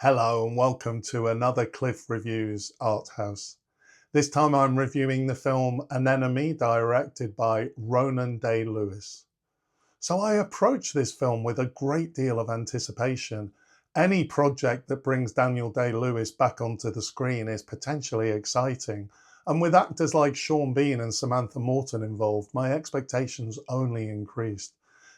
Hello and welcome to another Cliff Reviews Art House. This time I'm reviewing the film Anemone, directed by Ronan Lewis. So I approach this film with a great deal of anticipation. Any project that brings Daniel Day-Lewis back onto the screen is potentially exciting, and with actors like Sean Bean and Samantha Morton involved, my expectations only increased.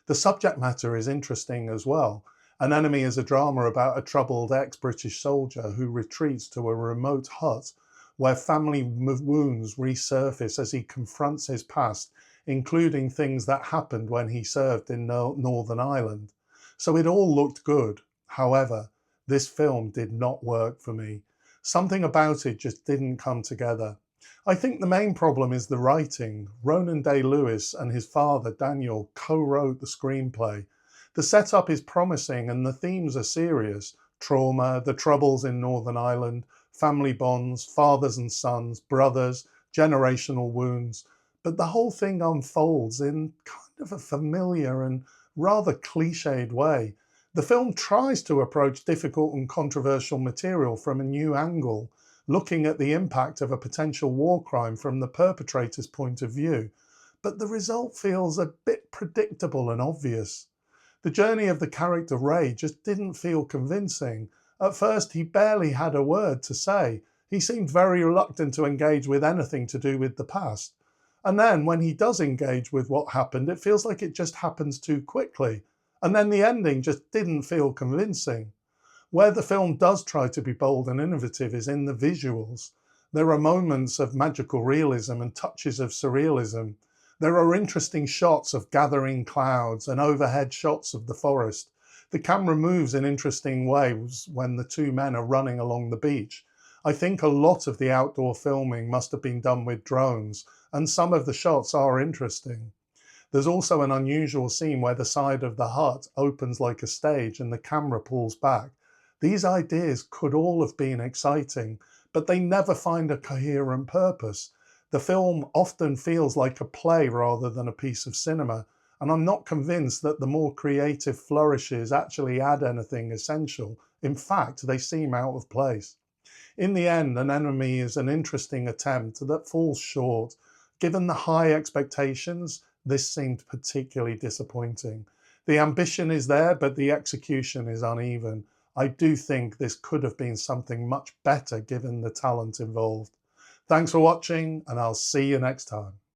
The subject matter is interesting as well. Anemone is a drama about a troubled ex-British soldier who retreats to a remote hut where family wounds resurface as he confronts his past, including things that happened when he served in Northern Ireland. So it all looked good. However, this film did not work for me. Something about it just didn't come together. I think the main problem is the writing. Ronan Day-Lewis and his father, Daniel, co-wrote the screenplay. The setup is promising and the themes are serious: trauma, the troubles in Northern Ireland, family bonds, fathers and sons, brothers, generational wounds. But the whole thing unfolds in kind of a familiar and rather cliched way. The film tries to approach difficult and controversial material from a new angle, looking at the impact of a potential war crime from the perpetrator's point of view. But the result feels a bit predictable and obvious. The journey of the character Ray just didn't feel convincing. At first, he barely had a word to say. He seemed very reluctant to engage with anything to do with the past. And then, when he does engage with what happened, it feels like it just happens too quickly. And then the ending just didn't feel convincing. Where the film does try to be bold and innovative is in the visuals. There are moments of magical realism and touches of surrealism. There are interesting shots of gathering clouds and overhead shots of the forest. The camera moves in interesting ways when the two men are running along the beach. I think a lot of the outdoor filming must have been done with drones, and some of the shots are interesting. There's also an unusual scene where the side of the hut opens like a stage and the camera pulls back. These ideas could all have been exciting, but they never find a coherent purpose. The film often feels like a play rather than a piece of cinema, and I'm not convinced that the more creative flourishes actually add anything essential. In fact, they seem out of place. In the end, Anemone is an interesting attempt that falls short. Given the high expectations, this seemed particularly disappointing. The ambition is there, but the execution is uneven. I do think this could have been something much better given the talent involved. Thanks for watching, and I'll see you next time.